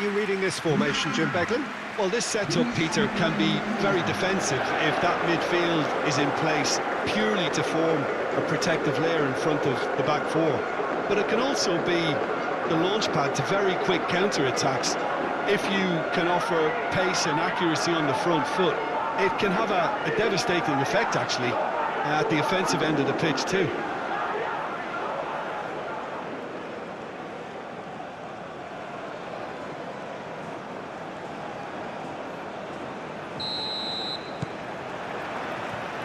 you reading this formation, Jim Beglin? Well, this setup, Peter, can be very defensive if that midfield is in place purely to form a protective layer in front of the back four. But it can also be the launch pad to very quick counter-attacks. If you can offer pace and accuracy on the front foot, it can have a devastating effect, actually, at the offensive end of the pitch too.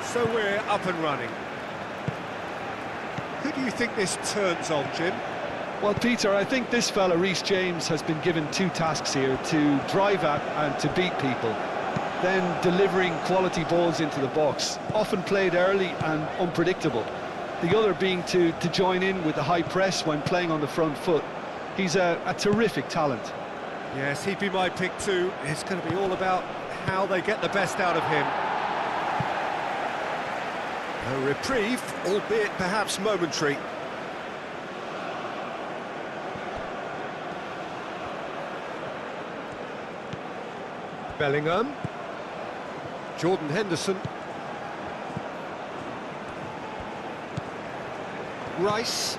So we're up and running. Who do you think this turns on, Jim? Well, Peter, I think this fella, Reece James, has been given two tasks here: to drive at and to beat people. Then delivering quality balls into the box, often played early and unpredictable. The other being to join in with the high press when playing on the front foot. He's a terrific talent. Yes, he'd be my pick too. It's going to be all about how they get the best out of him. A reprieve, albeit perhaps momentary. Bellingham. Jordan Henderson. Rice.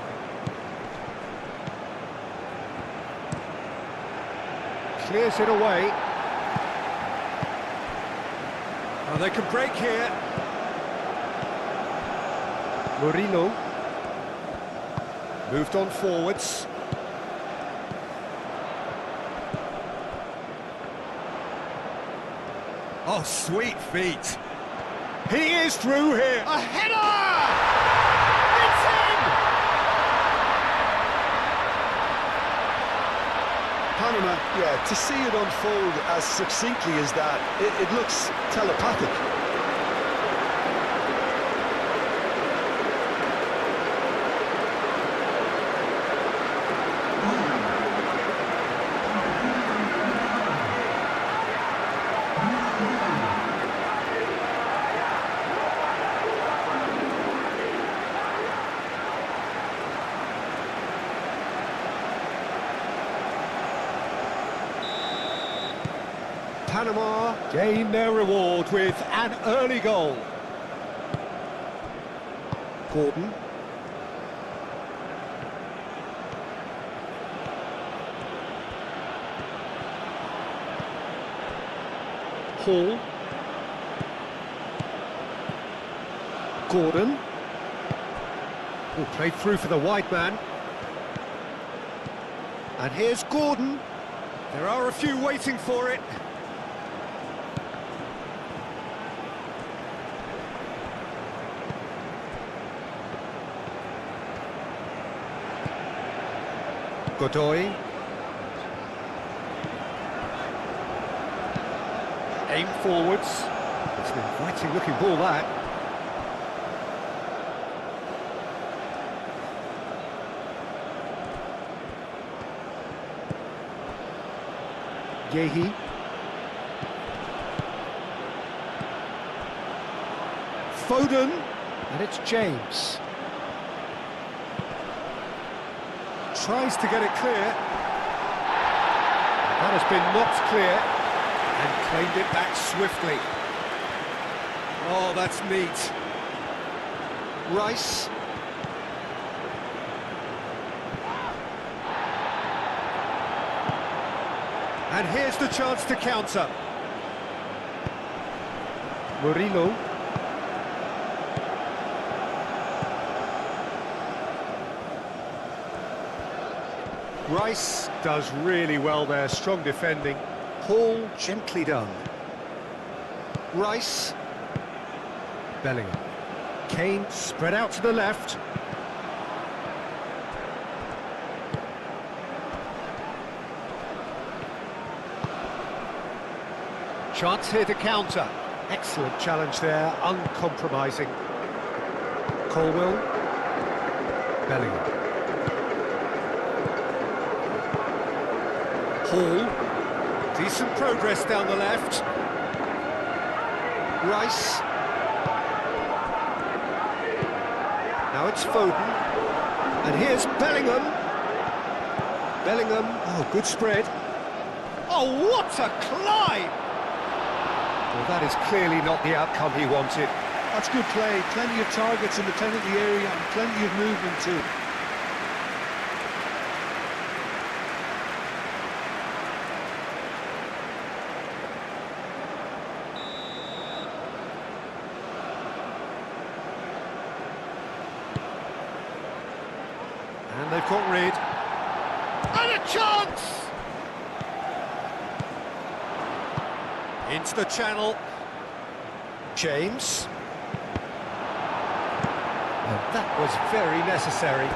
Clears it away. Oh, they can break here. Murillo. Moved on forwards. Oh, sweet feet. He is through here. A header! It's in! Panama, yeah, to see it unfold as succinctly as that, it looks telepathic. Panama gain their reward with an early goal. Gordon. Hall. Gordon. Oh, played through for the wide man. And here's Gordon. There are a few waiting for it. Godoy. Aim forwards. It's an inviting looking ball, that. Yehi. Foden. And it's James. Tries to get it clear. That has been knocked clear and claimed it back swiftly. Oh, that's neat. Rice. And here's the chance to counter. Murillo. Rice does really well there, strong defending. Hall, gently done. Rice. Bellingham. Kane spread out to the left. Chance here to counter. Excellent challenge there, uncompromising. Colwell. Bellingham. Hall, decent progress down the left. Rice. Now it's Foden. And here's Bellingham. Bellingham, oh, good spread. Oh, what a climb! Well, that is clearly not the outcome he wanted. That's good play. Plenty of targets in the penalty area and plenty of movement too. And they've got rid. And a chance! Into the channel. James. And that was very necessary.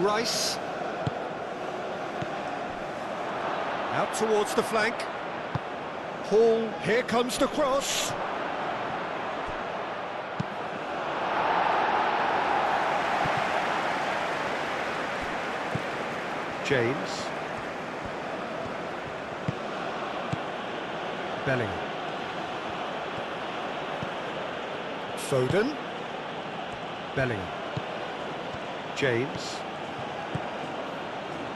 Rice. Out towards the flank. Hall, here comes the cross. James. Bellingham. Foden. Bellingham. James.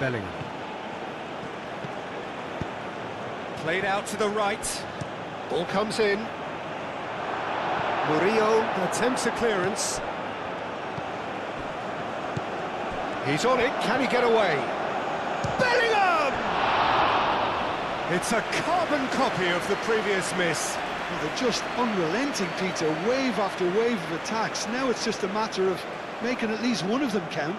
Bellingham. Played out to the right. Ball comes in. Murillo attempts a clearance. He's on it. Can he get away? Bellingham! It's a carbon copy of the previous miss. Well, they're just unrelenting, Peter. Wave after wave of attacks. Now it's just a matter of making at least one of them count.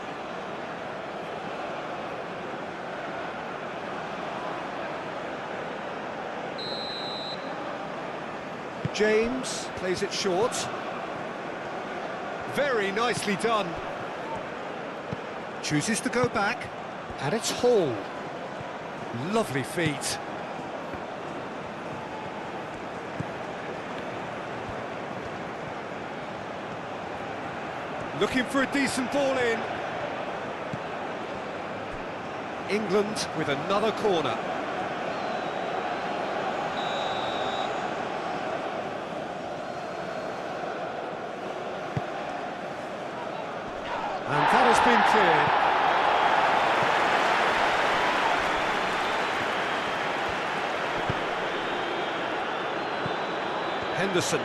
James plays it short. Very nicely done. Chooses to go back. And it's Hall. Lovely feet. Looking for a decent ball in. England with another corner. And that has been cleared. Henderson.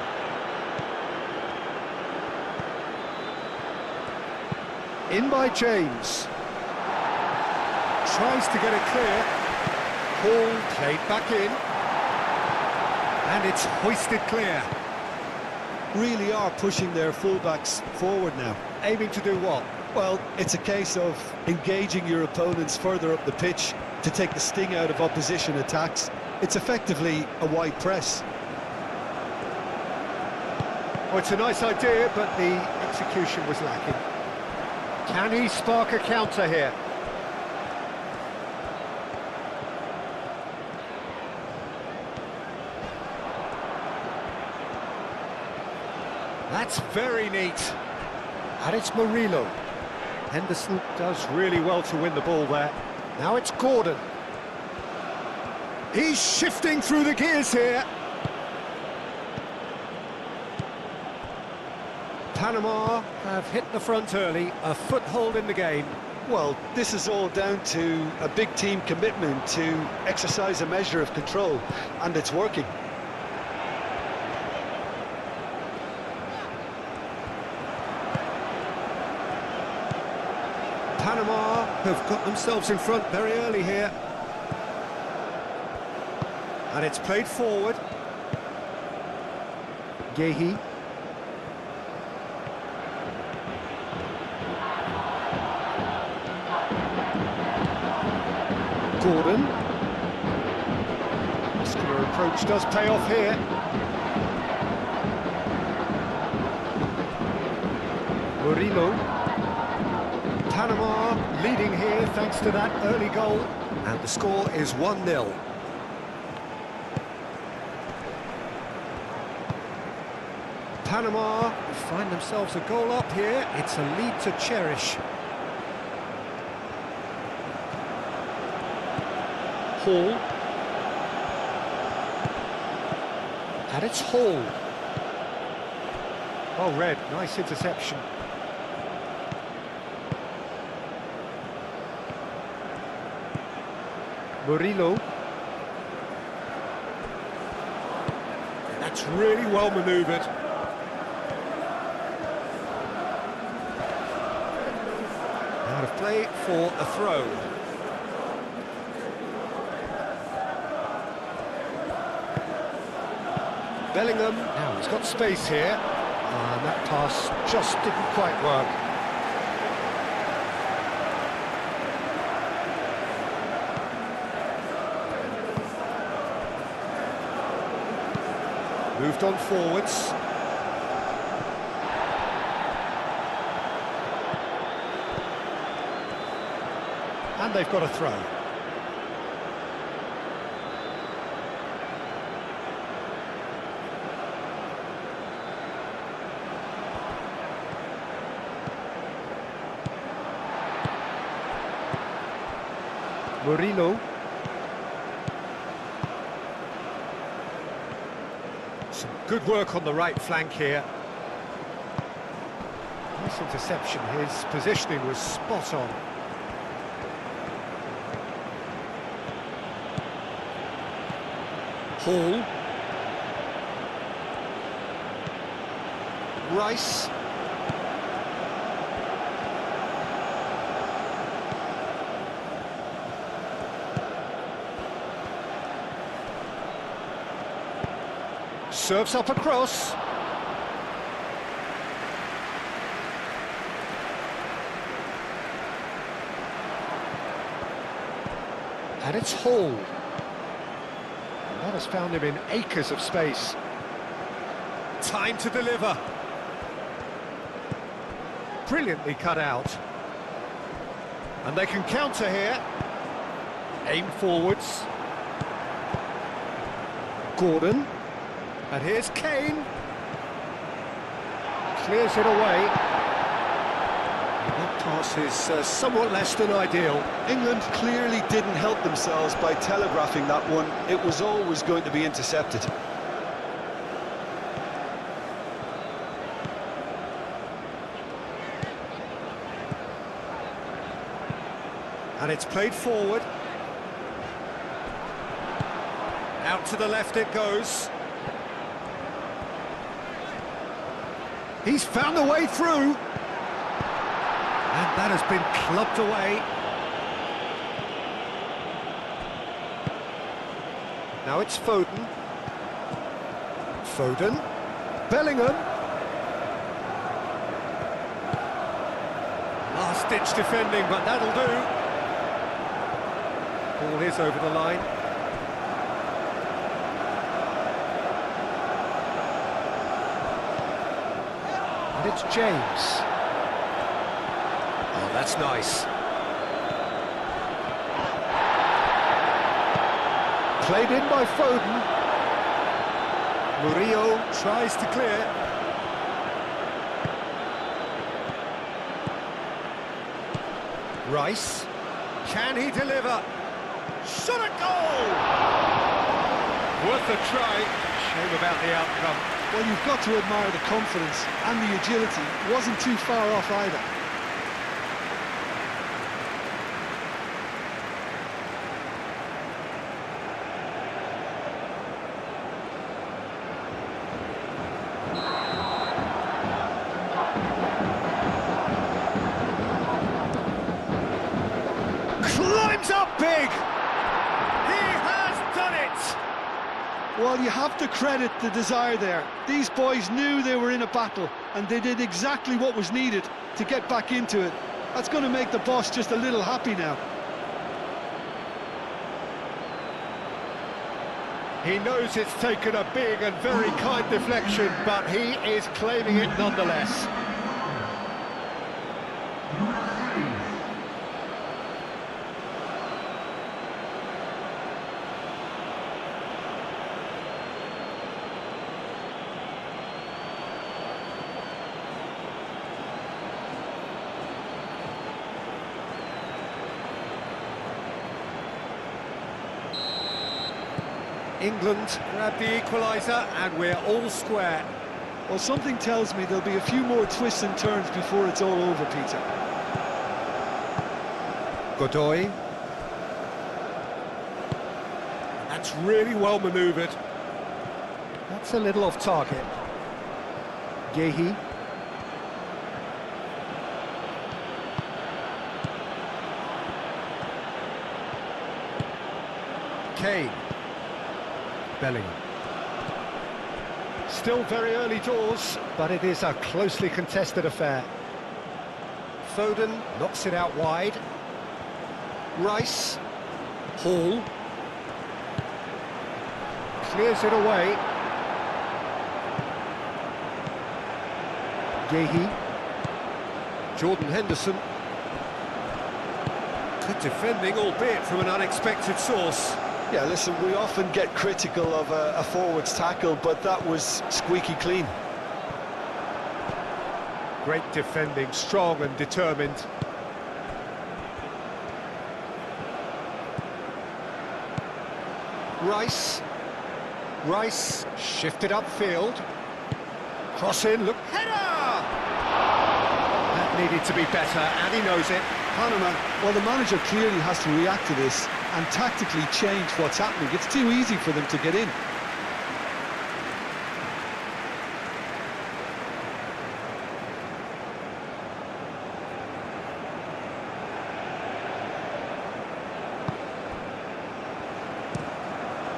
In by James. Tries to get it clear. Hall played back in. And it's hoisted clear. Really are pushing their fullbacks forward now. Aiming to do what? Well, it's a case of engaging your opponents further up the pitch to take the sting out of opposition attacks. It's effectively a wide press. Oh, it's a nice idea, but the execution was lacking. Can he spark a counter here? That's very neat. And it's Murillo. Henderson does really well to win the ball there. Now it's Gordon. He's shifting through the gears here. Panama have hit the front early, a foothold in the game. Well, this is all down to a big team commitment to exercise a measure of control, and it's working. Panama have got themselves in front very early here. And it's played forward. Gehi. Gordon. Muscular approach does pay off here. Murillo. Panama leading here thanks to that early goal. And the score is 1-0. Panama find themselves a goal up here. It's a lead to cherish. Hall. And it's Hall. Well read, nice interception. Murillo. That's really well manoeuvred. Out of play for a throw. Bellingham, now he's got space here, and that pass just didn't quite work. Moved on forwards. And they've got a throw. Murillo. Some good work on the right flank here. Nice interception, his positioning was spot on. Hall. Rice. Serves up a cross. And it's Hall. And that has found him in acres of space. Time to deliver. Brilliantly cut out. And they can counter here. Aim forwards. Gordon. And here's Kane. Clears it away. And that pass is somewhat less than ideal. England clearly didn't help themselves by telegraphing that one. It was always going to be intercepted. And it's played forward. Out to the left it goes. He's found a way through. And that has been clubbed away. Now it's Foden. Foden. Bellingham. Last-ditch defending, but that'll do. Ball is over the line. And it's James. Oh, that's nice. Played in by Foden. Murillo tries to clear. Rice. Can he deliver? Shot at goal! Worth a try. Shame about the outcome. Well, you've got to admire the confidence and the agility. It wasn't too far off either. Climbs up big! He has done it! Well, you have to credit the desire there. These boys knew they were in a battle, and they did exactly what was needed to get back into it. That's going to make the boss just a little happy now. He knows it's taken a big and very kind deflection, but he is claiming it nonetheless. England grab the equaliser and we're all square. Well, something tells me there'll be a few more twists and turns before it's all over, Peter. Godoy. That's really well manoeuvred. That's a little off target. Gehi. Kane. Bellingham. Still very early doors, but it is a closely contested affair. Foden knocks it out wide. Rice. Hall. Clears it away. Gehi. Jordan Henderson. Good defending, albeit from an unexpected source. Yeah, listen, we often get critical of a forward's tackle, but that was squeaky clean. Great defending, strong and determined. Rice. Rice shifted upfield. Cross in, look, header! That needed to be better, and he knows it. Panama, well, the manager clearly has to react to this and tactically change what's happening. It's too easy for them to get in.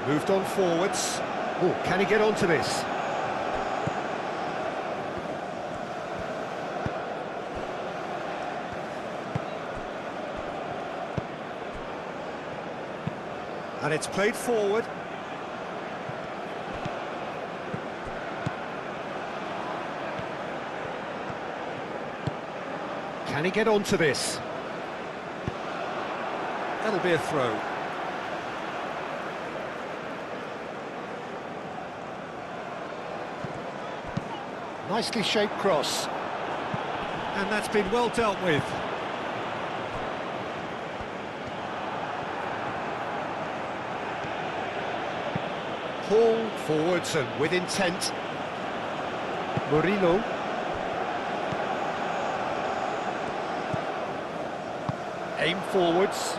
Moved on forwards. Oh, can he get onto this? And it's played forward. Can he get onto this? That'll be a throw. Nicely shaped cross. And that's been well dealt with. Pull forwards and with intent. Murillo. Aim forwards.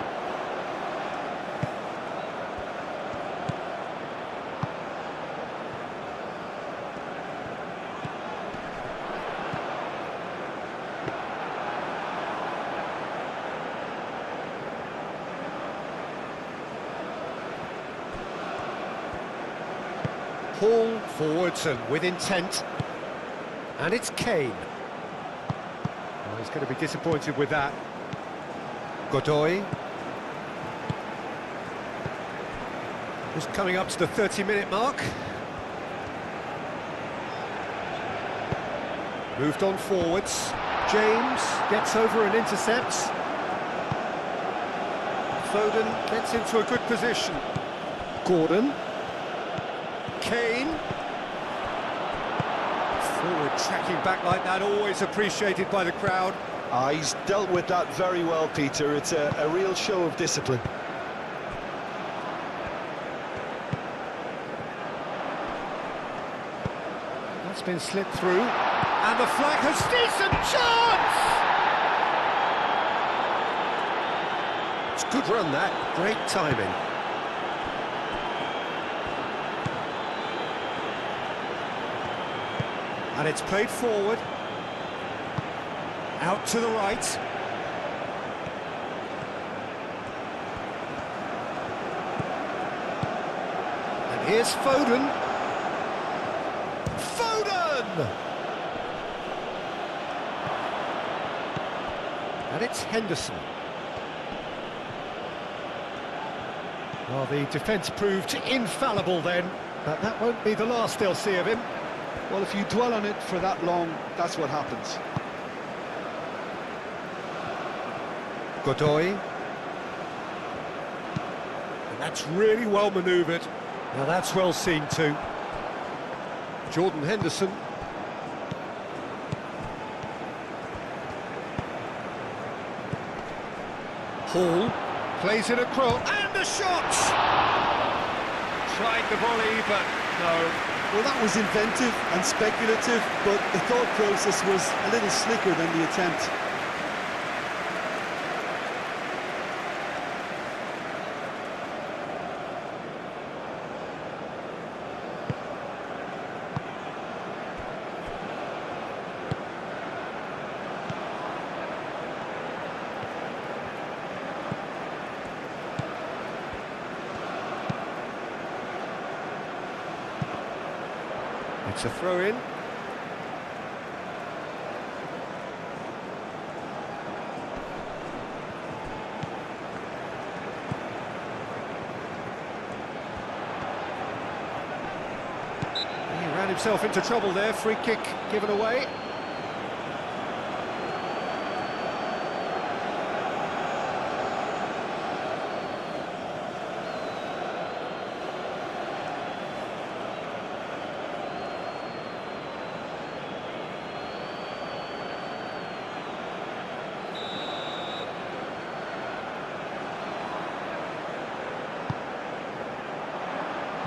Pull forwards and with intent. And it's Kane. Oh, he's going to be disappointed with that. Godoy. Just coming up to the 30-minute mark. Moved on forwards. James gets over and intercepts. Foden gets into a good position. Gordon. Kane. Forward tracking back like that, always appreciated by the crowd. He's dealt with that very well, Peter. It's a real show of discipline. That's been slipped through. And the flag has decent chance! It's a good run, that. Great timing. And it's played forward. Out to the right. And here's Foden. Foden! And it's Henderson. Well, the defence proved infallible then, but that won't be the last they'll see of him. Well, if you dwell on it for that long, that's what happens. Godoy. And that's really well manoeuvred. Now that's well seen too. Jordan Henderson. Hall plays it across, and the shot! Tried the volley, but no. Well, that was inventive and speculative, but the thought process was a little slicker than the attempt. It's a throw-in. He ran himself into trouble there, free kick given away.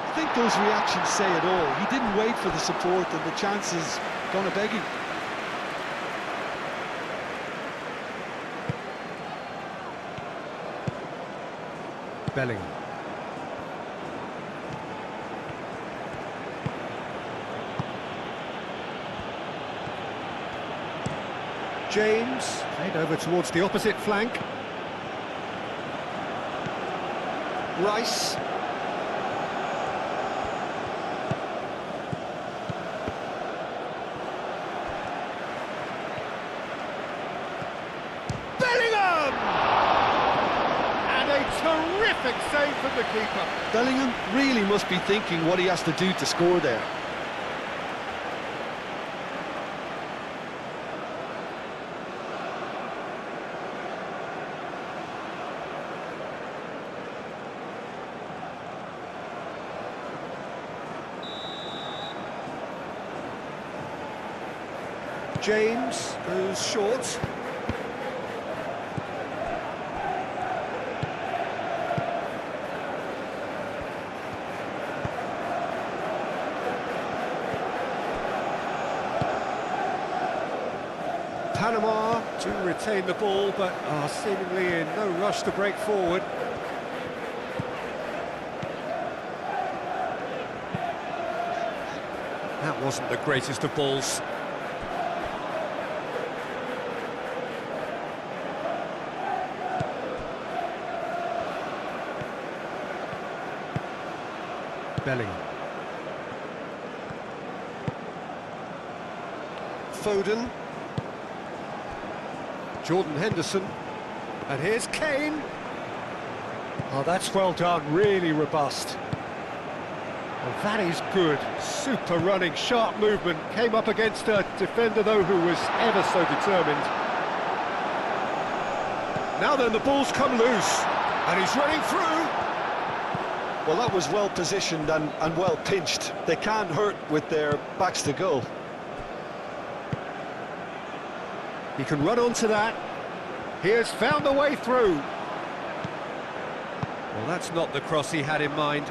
I think those reactions say it all. He didn't wait for the support and the chances gone a-begging. Bellingham. James, head over towards the opposite flank. Rice. Bellingham! And a terrific save from the keeper. Bellingham really must be thinking what he has to do to score there. James goes short. Panama to retain the ball, but are seemingly in no rush to break forward. That wasn't the greatest of balls. Bellingham. Foden. Jordan Henderson. And here's Kane. Oh, that's well done, really robust. Well, that is good. Super running, sharp movement. Came up against a defender, though, who was ever so determined. Now then, the ball's come loose. And he's running through. Well, that was well positioned and well pinched. They can't hurt with their backs to goal. He can run onto that. He has found a way through. Well, that's not the cross he had in mind.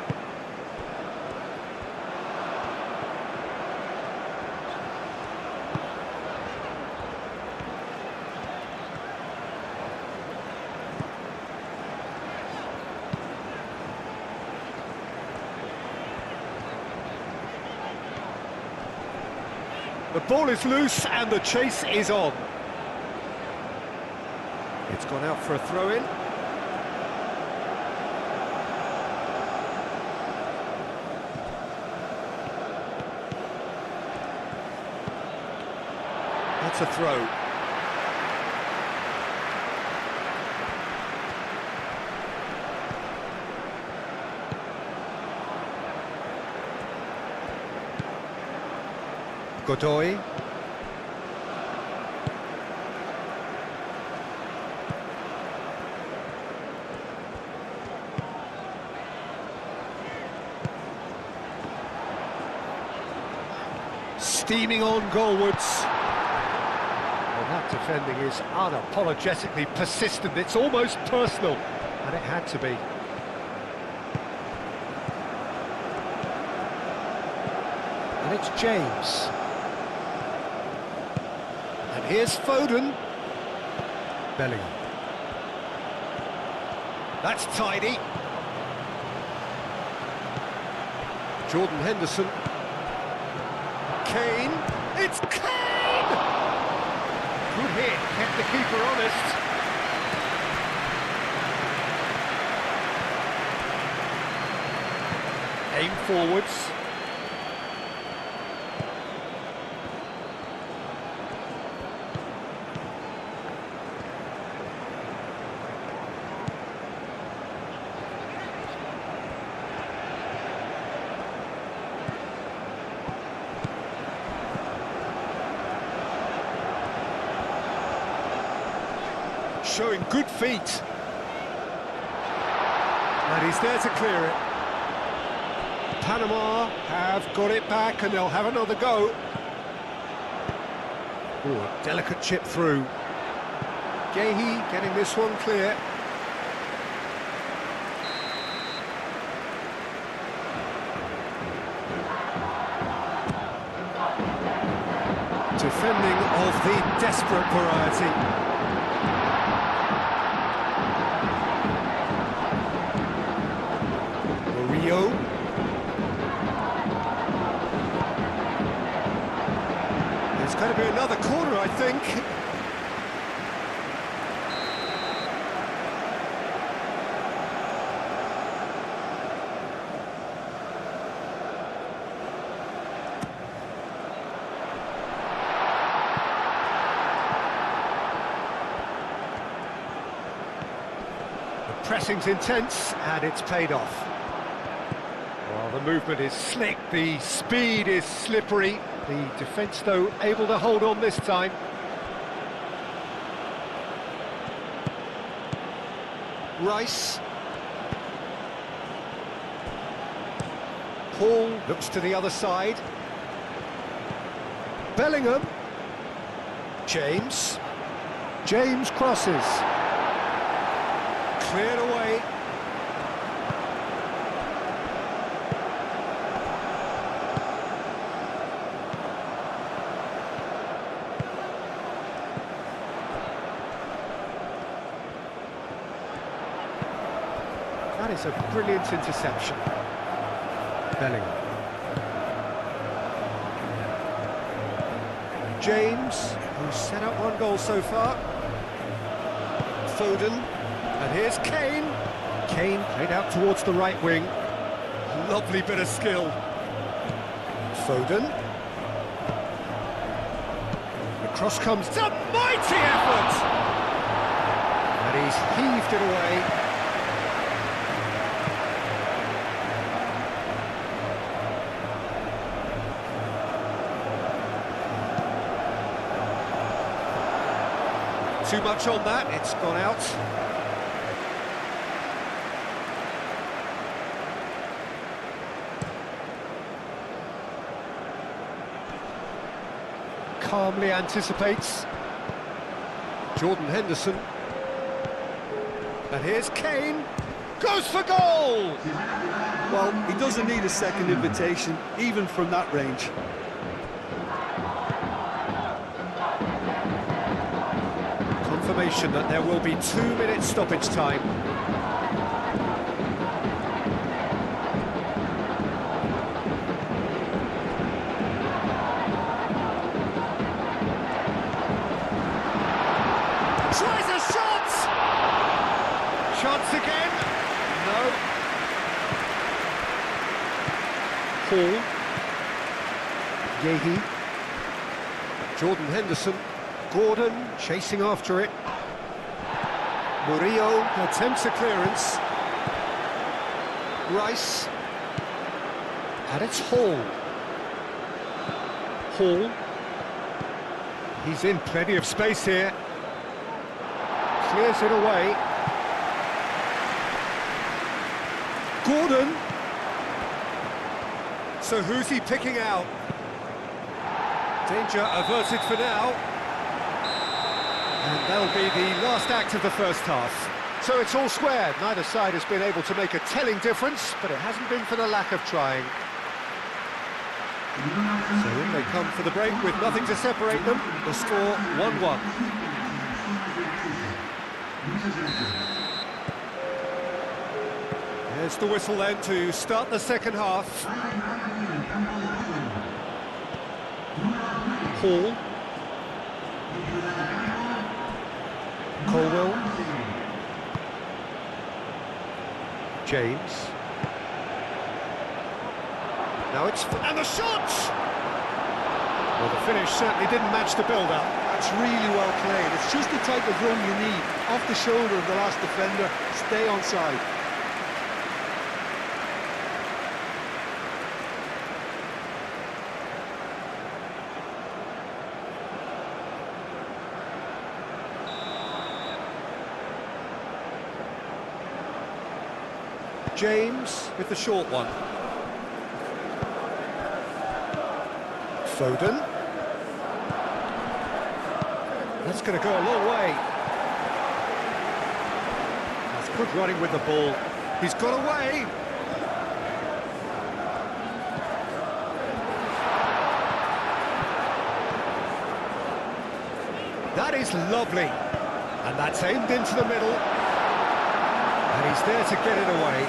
The ball is loose and the chase is on. It's gone out for a throw-in. That's a throw. Godoy. Steaming on goalwards. Well, that defending is unapologetically persistent. It's almost personal, and it had to be. And it's James. And here's Foden. Bellingham. That's tidy. Jordan Henderson. Kane. It's Kane! Good hit, kept the keeper honest. Aim forwards. Showing good feet. And he's there to clear it. Panama have got it back and they'll have another go. Ooh, a delicate chip through. Gehi getting this one clear. Defending of the desperate variety. Rio. It's going to be another corner, I think. The pressing's intense and it's paid off. The movement is slick, the speed is slippery. The defence, though, able to hold on this time. Rice. Paul looks to the other side. Bellingham. James. James crosses. Cleared away. That is a brilliant interception. Bellingham. James, who's set up one goal so far. Foden. And here's Kane. Kane played out towards the right wing. Lovely bit of skill. Foden. The cross comes. It's a mighty effort! And he's heaved it away. Too much on that, it's gone out. Calmly anticipates. Jordan Henderson. And here's Kane. Goes for goal! Well, he doesn't need a second invitation, even from that range. Confirmation that there will be 2 minutes stoppage time. Tries a shot! Chance again. No. Paul. Gehi. Jordan Henderson. Gordon chasing after it. Murillo attempts a clearance. Rice. And it's Hall. Hall. He's in plenty of space here. Clears it away. Gordon. So who's he picking out? Danger averted for now. And that'll be the last act of the first half. So it's all square. Neither side has been able to make a telling difference, but it hasn't been for the lack of trying. So in they come for the break with nothing to separate them. The score 1-1. There's the whistle then to start the second half. Hall. Colwell. James. Now it's... and the shot! Well, the finish certainly didn't match the build-up. That's really well played. It's just the type of run you need. Off the shoulder of the last defender, stay onside. James with the short one. Foden. That's going to go a long way. That's good running with the ball. He's got away. That is lovely. And that's aimed into the middle. And he's there to get it away.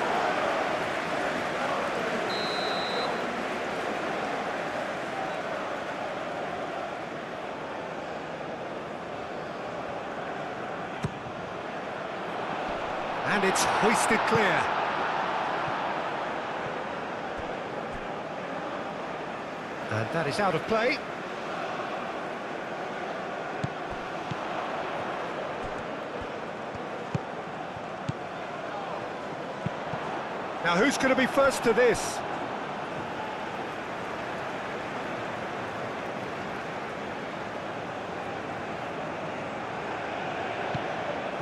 And it's hoisted clear. And that is out of play. Now who's going to be first to this?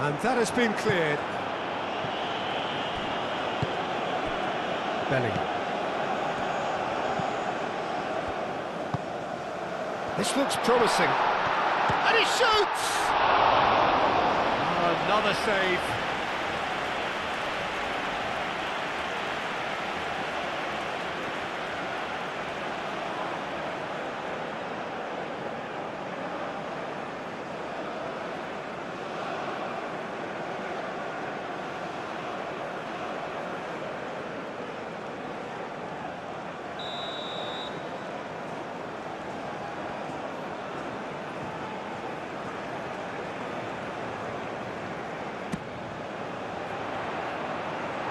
And that has been cleared. Bellingham. This looks promising. And he shoots! Oh, another save.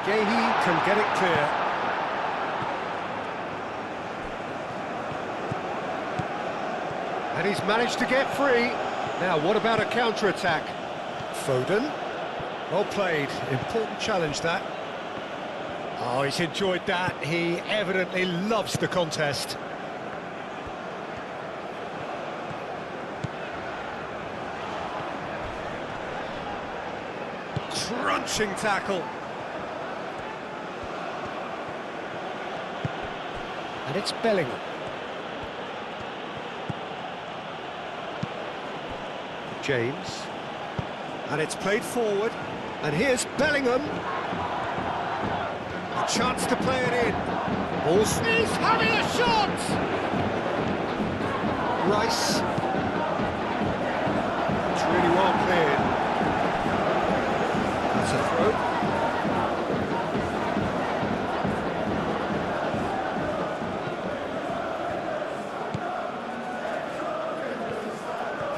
Gahey can get it clear. And he's managed to get free. Now, what about a counter-attack? Foden. Well played. Important challenge, that. Oh, he's enjoyed that. He evidently loves the contest. Crunching tackle. And it's Bellingham. James. And it's played forward. And here's Bellingham. A chance to play it in. He's having a shot! Rice. It's really well cleared. That's a throw.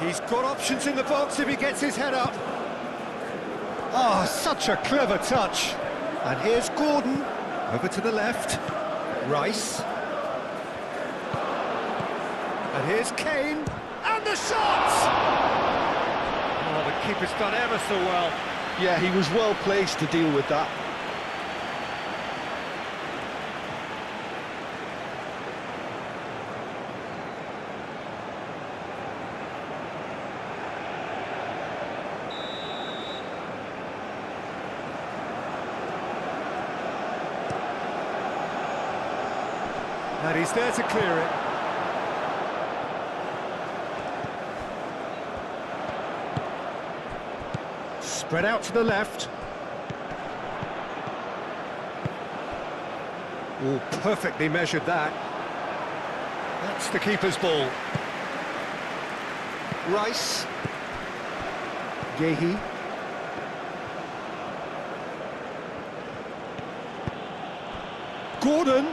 He's got options in the box if he gets his head up. Oh, such a clever touch. And here's Gordon, over to the left. Rice. And here's Kane, and the shot! Oh, the keeper's done ever so well. Yeah, he was well placed to deal with that. And he's there to clear it. Spread out to the left. Oh, perfectly measured that. It's the keeper's ball. Rice. Gehi. Gordon.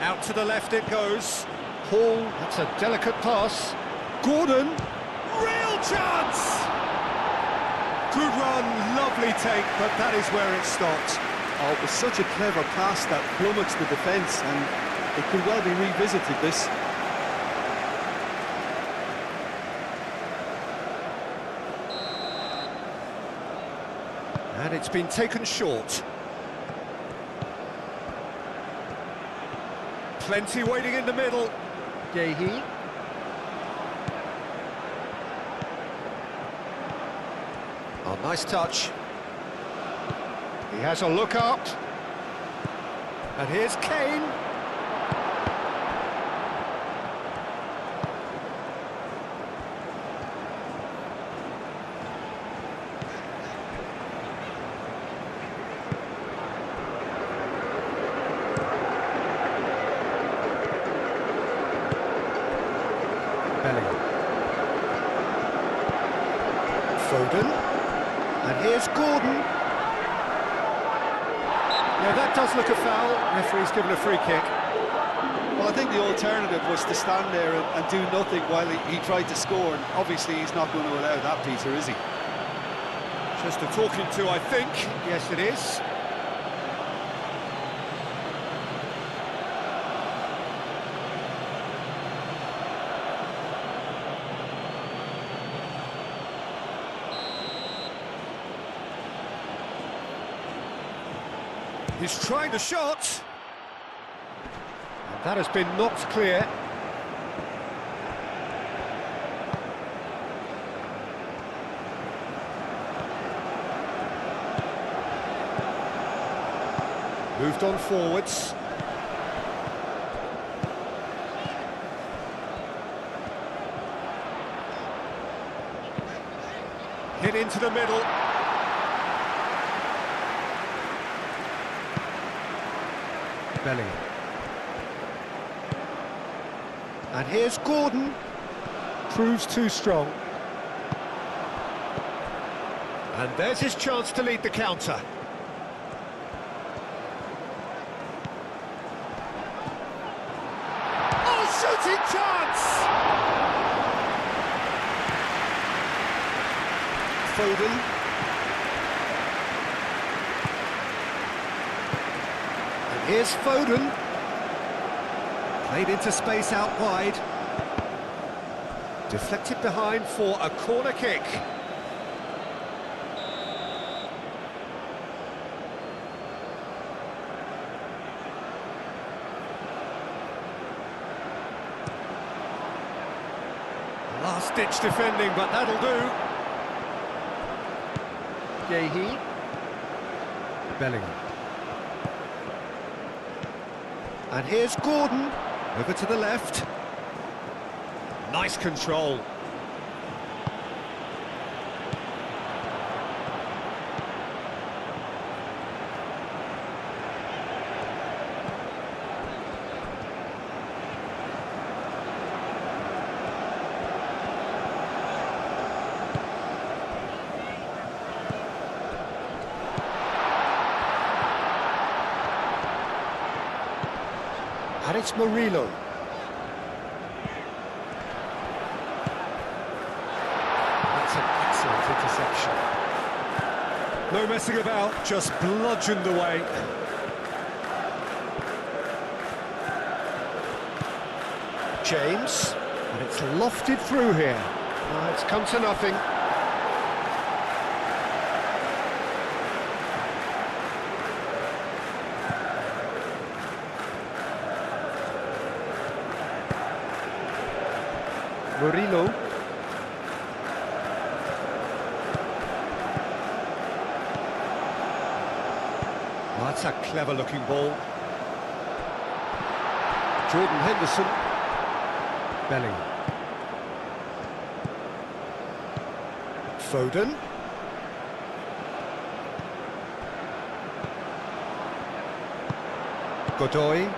Out to the left it goes. Hall, that's a delicate pass. Gordon. Real chance! Good run, lovely take, but that is where it stopped. Oh, it was such a clever pass that plummets the defence, and it could well be revisited, this. And it's been taken short. Plenty waiting in the middle. Gehi. Oh, nice touch. He has a look up. And here's Kane. Foden, and here's Gordon. Yeah, that does look a foul. Referee's given a free kick. Well, I think the alternative was to stand there and do nothing while he tried to score, and obviously he's not going to allow that, Peter, is he? Just a talking to, I think. Yes, it is. He's trying the shot. And that has been knocked clear. Moved on forwards. Hit into the middle. Bellingham. And here's Gordon. Proves too strong. And there's his chance to lead the counter. Oh, shooting chance! Foden. Here's Foden. Played into space out wide. Deflected behind for a corner kick. Last-ditch defending, but that'll do. Gehi. Bellingham. And here's Gordon, over to the left. Nice control. And it's Murillo. That's an excellent interception. No messing about, just bludgeoned away. James, and it's lofted through here. It's come to nothing. Murillo. Oh, that's a clever-looking ball. Jordan Henderson. Bellingham. Foden. Godoy.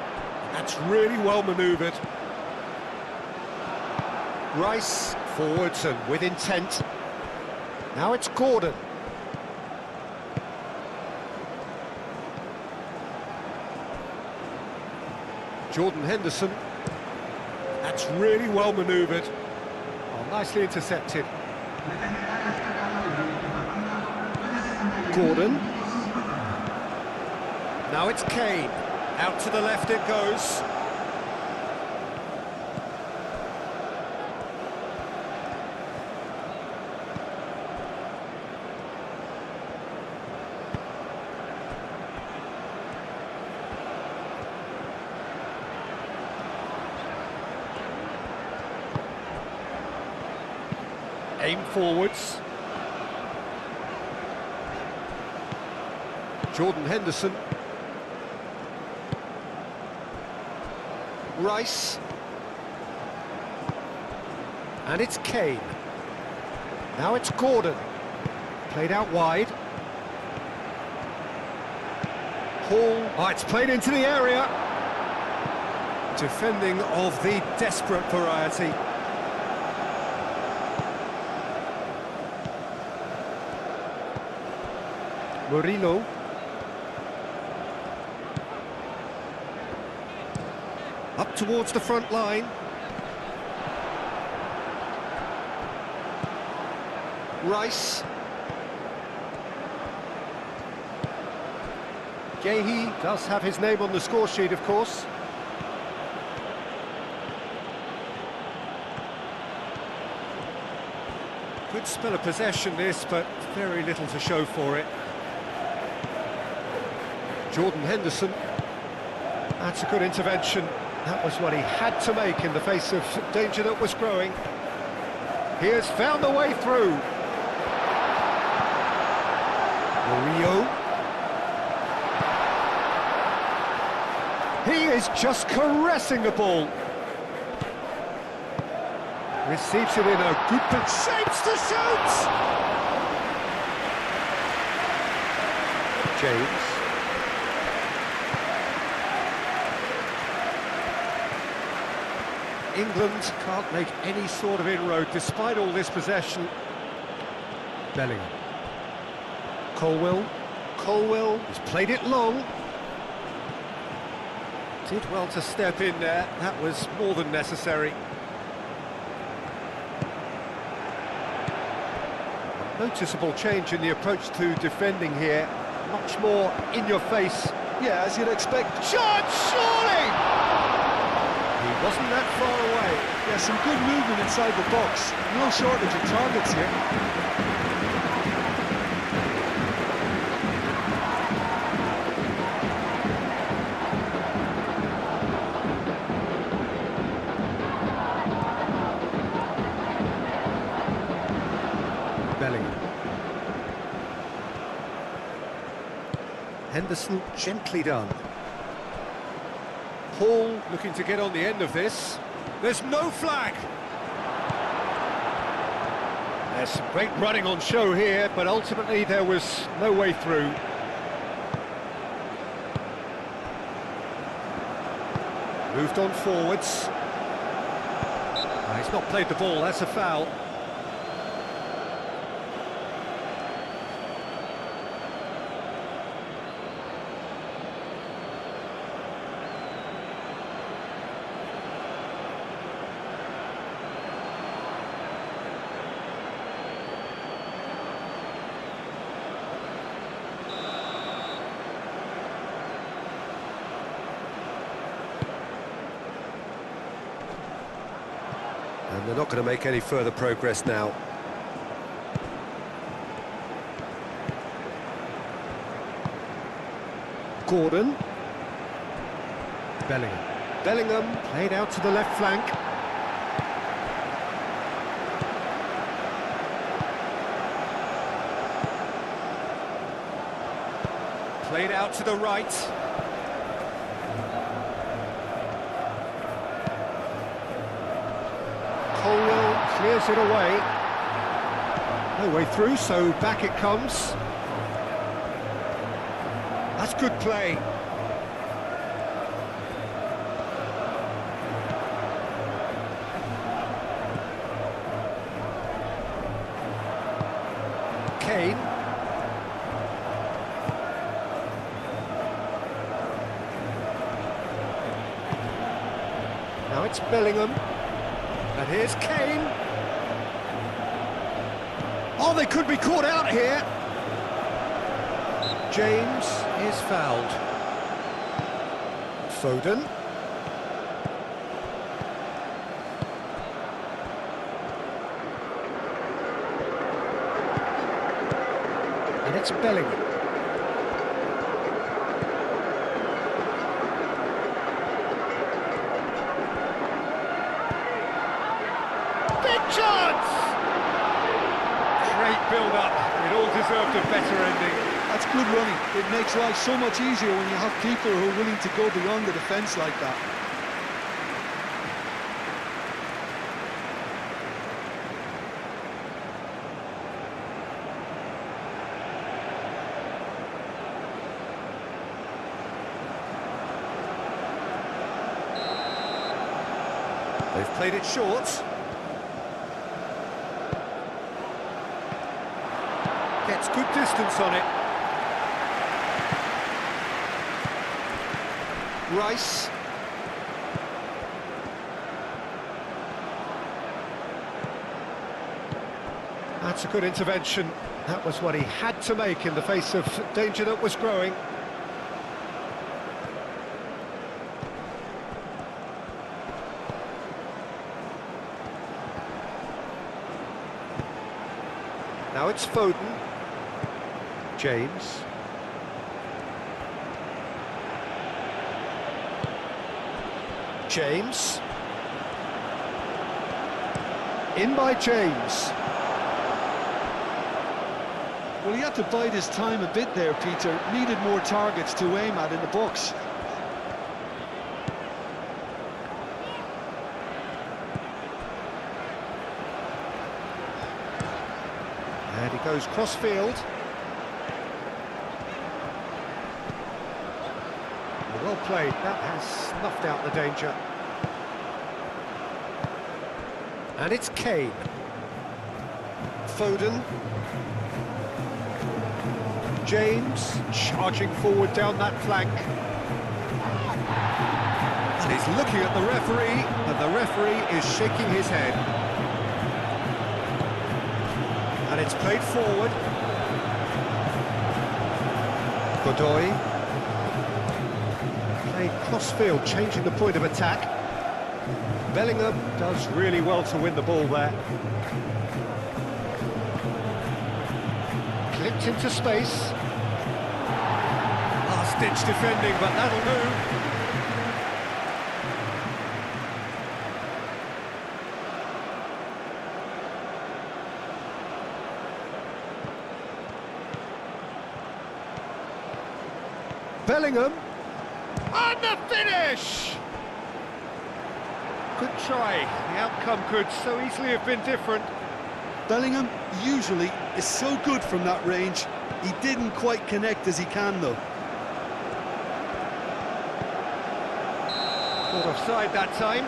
That's really well manoeuvred. Rice forwards and with intent. Now it's Gordon. Jordan Henderson. That's really well manoeuvred. Oh, nicely intercepted. Gordon. Now it's Kane. Out to the left it goes. Aim forwards. Jordan Henderson. Rice. And it's Kane. Now it's Gordon. Played out wide. Hall. Oh, it's played into the area. Defending of the desperate variety. Murillo. Up towards the front line. Rice. Gehi does have his name on the score sheet, of course. Good spell of possession this, but very little to show for it. Jordan Henderson. That's a good intervention. That was what he had to make in the face of danger that was growing. He has found the way through. Murillo. He is just caressing the ball. Receives it in a good but shapes to shoot! James. England can't make any sort of inroad despite all this possession. Bellingham. Colwell. Colwell has played it long. Did well to step in there. That was more than necessary. Noticeable change in the approach to defending here. Much more in your face. Yeah, as you'd expect. Shot, surely! He wasn't that far away. Yeah, some good movement inside the box. No shortage of targets here. Bellingham. Henderson gently done. Hall looking to get on the end of this. There's no flag. There's some great running on show here, but ultimately there was no way through. Moved on forwards. He's not played the ball, that's a foul. And they're not going to make any further progress now. Gordon. Bellingham. Bellingham played out to the left flank. Played out to the right. Colwell clears it away. No way through, so back it comes. That's good play. Kane. Now it's Bellingham. And here's Kane. Oh, they could be caught out here. James is fouled. Foden. And it's Bellingham. Big chance! Great build-up. It all deserved a better ending. That's good running. It makes life so much easier when you have people who are willing to go beyond the defence like that. They've played it short. Gets good distance on it. Rice. That's a good intervention. That was what he had to make in the face of danger that was growing. Now it's Foden. James. James. In by James. Well, he had to bide his time a bit there, Peter. Needed more targets to aim at in the box. And he goes cross-field. Well played, that has snuffed out the danger. And it's Kane. Foden. James charging forward down that flank. And he's looking at the referee, and the referee is shaking his head. And it's played forward. Godoy. Played cross-field, changing the point of attack. Bellingham does really well to win the ball there. Clipped into space. Last-ditch defending, but that'll do. Bellingham. And the finish! Good try. The outcome could so easily have been different. Bellingham usually is so good from that range. He didn't quite connect as he can, though. Caught offside that time.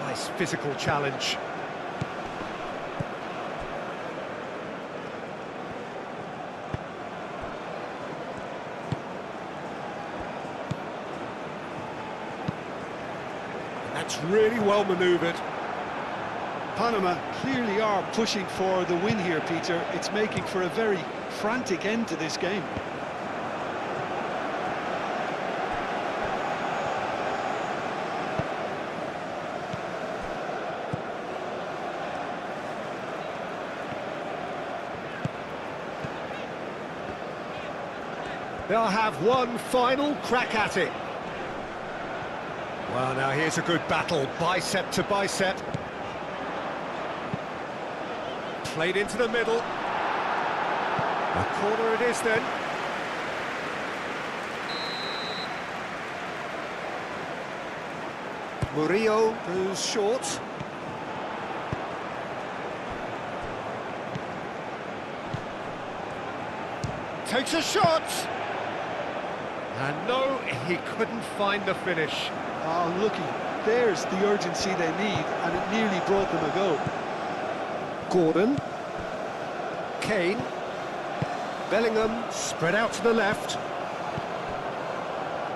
Nice physical challenge. That's really well manoeuvred. Panama clearly are pushing for the win here, Peter. It's making for a very frantic end to this game. They'll have one final crack at it. Well, now here's a good battle, bicep to bicep. Played into the middle. A corner it is then. Murillo goes short. Takes a shot! And no, he couldn't find the finish. Oh, looky, there's the urgency they need, and it nearly brought them a goal. Gordon. Kane. Bellingham spread out to the left.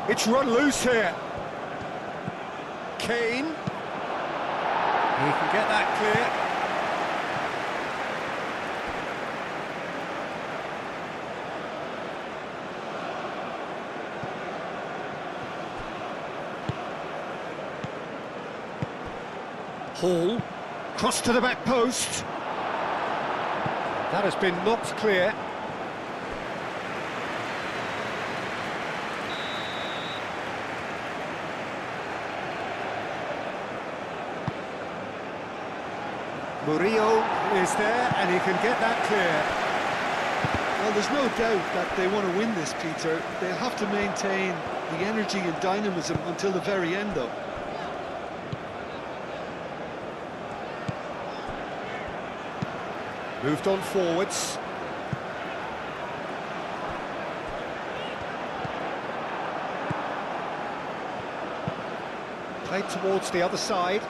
It's run loose here. Kane. He can get that clear. Hall, cross to the back post. That has been knocked clear. Murillo is there and he can get that clear. Well, there's no doubt that they want to win this, Peter. They'll have to maintain the energy and dynamism until the very end, though. Moved on forwards. Played towards the other side.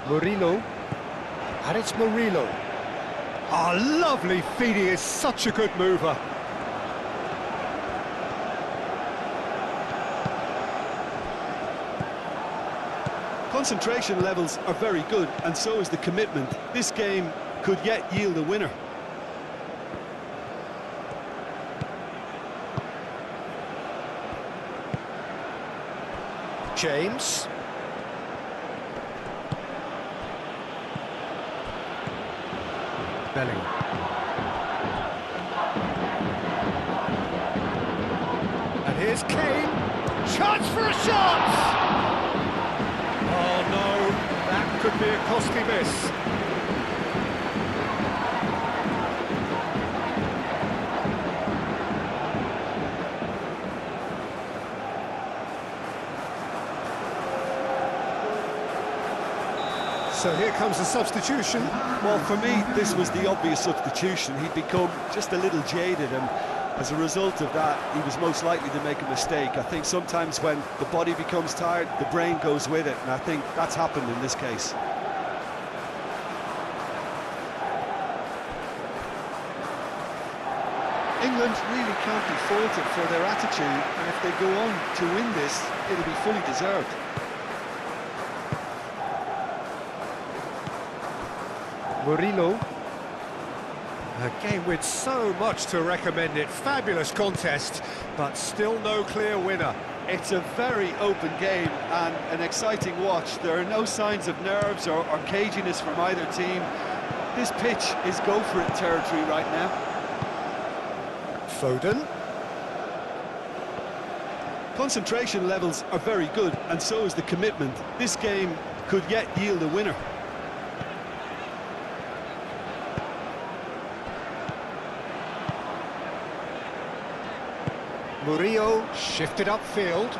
Murillo. And it's Murillo. Oh, lovely feed, he is such a good mover. Concentration levels are very good, and so is the commitment. This game could yet yield a winner. James. Bellingham. And here's Kane. Chance for a shot! Oh no, that could be a costly miss. So here comes the substitution. Well, for me, this was the obvious substitution. He'd become just a little jaded, and as a result of that, he was most likely to make a mistake. I think sometimes when the body becomes tired, the brain goes with it, and I think that's happened in this case. England really can't be faulted for their attitude, and if they go on to win this, it'll be fully deserved. Murillo. A game with so much to recommend it. Fabulous contest, but still no clear winner. It's a very open game and an exciting watch. There are no signs of nerves or caginess from either team. This pitch is go-for-it territory right now. Foden. Concentration levels are very good, and so is the commitment. This game could yet yield a winner. Murillo shifted upfield.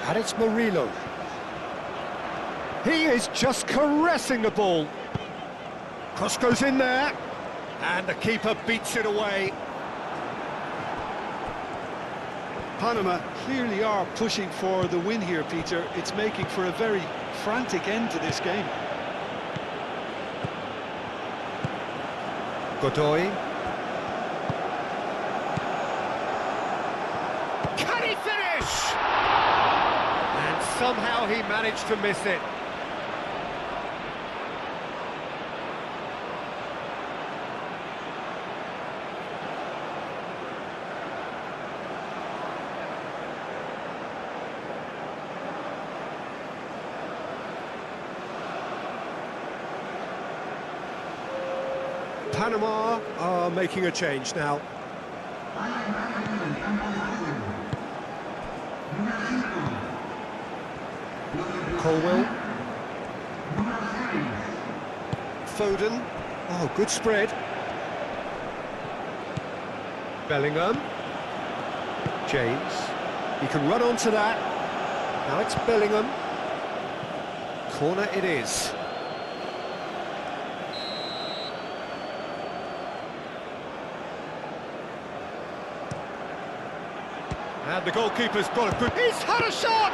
And it's Murillo. He is just caressing the ball. Cross goes in there. And the keeper beats it away. Panama clearly are pushing for the win here, Peter. It's making for a very frantic end to this game. Godoy. Can he finish? And somehow he managed to miss it. Panama are making a change now. Colwell. Foden. Oh, good spread. Bellingham. James. He can run onto that. Now it's Bellingham. Corner it is. And the goalkeeper's got a good... He's had a shot!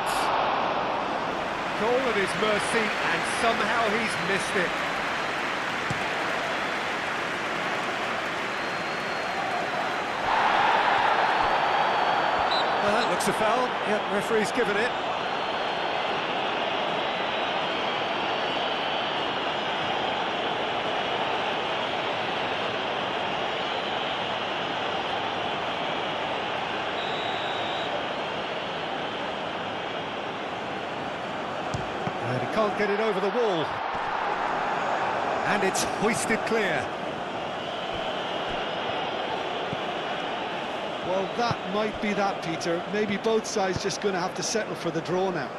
Goal at his mercy, and somehow he's missed it. Well, that looks a foul. Yep, referee's given it. And he can't get it over the wall. And it's hoisted clear. Well, that might be that, Peter. Maybe both sides just going to have to settle for the draw now.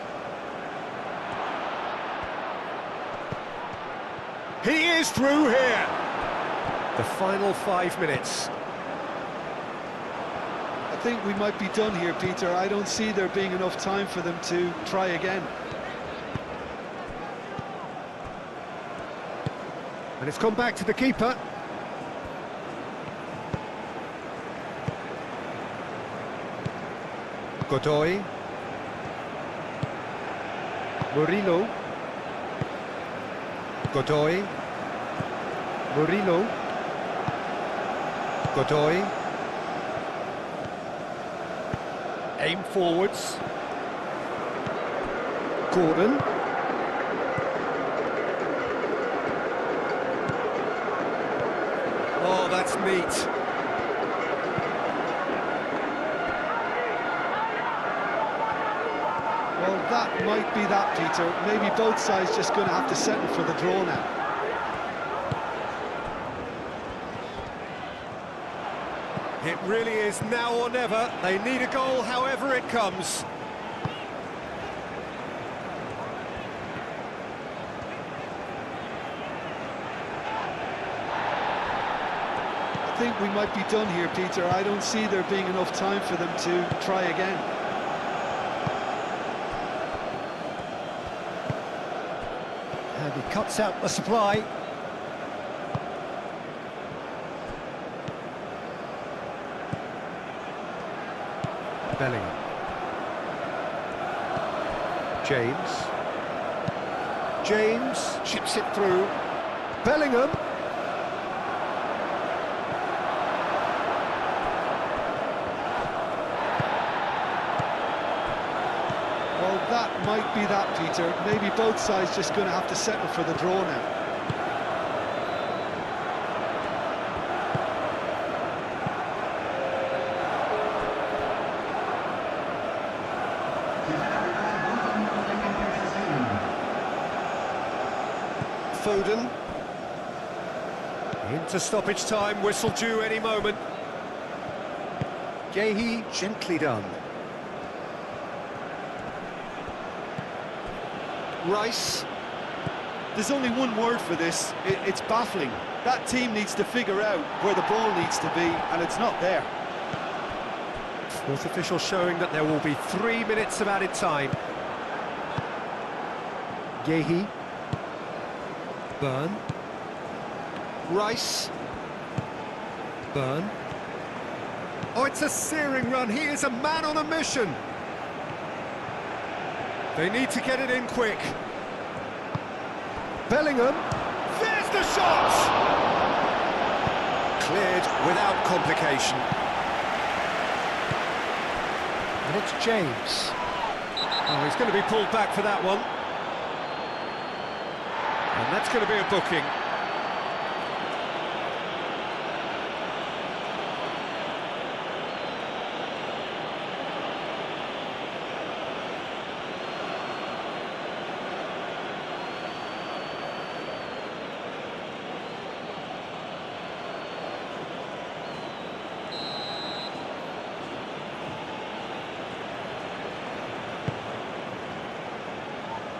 He is through here. The final 5 minutes. I think we might be done here, Peter. I don't see there being enough time for them to try again. And it's come back to the keeper. Godoy. Murillo. Godoy. Murillo. Godoy. Aim forwards. Gordon. Oh, that's neat. Well, that might be that, Peter. Maybe both sides just going to have to settle for the draw now. It really is now or never. They need a goal however it comes. I think we might be done here, Peter. I don't see there being enough time for them to try again. And he cuts out the supply. Bellingham. James. James chips it through. Bellingham. Well, that might be that, Peter. Maybe both sides just going to have to settle for the draw now. Foden. Into stoppage time, whistle due any moment. Gehi, gently done. Rice. There's only one word for this. It's baffling. That team needs to figure out where the ball needs to be, and it's not there. Fourth official showing that there will be 3 minutes of added time. Gehi. Burn. Rice. Burn. Oh, it's a searing run. He is a man on a mission. They need to get it in quick. Bellingham. There's the shot! Cleared without complication. And it's James. Oh, he's going to be pulled back for that one. And that's going to be a booking.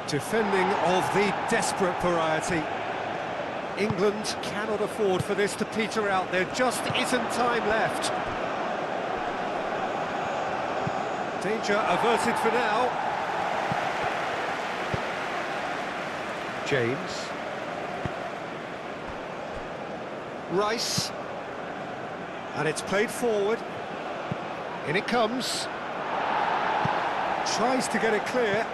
Defending of the desperate variety. England cannot afford for this to peter out. There just isn't time left. Danger averted for now. James. Rice. And it's played forward. In it comes. Tries to get it clear.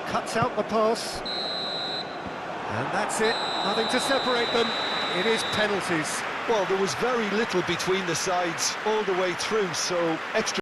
Cuts out the pass. And that's it. Nothing to separate them. It is penalties. Well, there was very little between the sides all the way through, so extra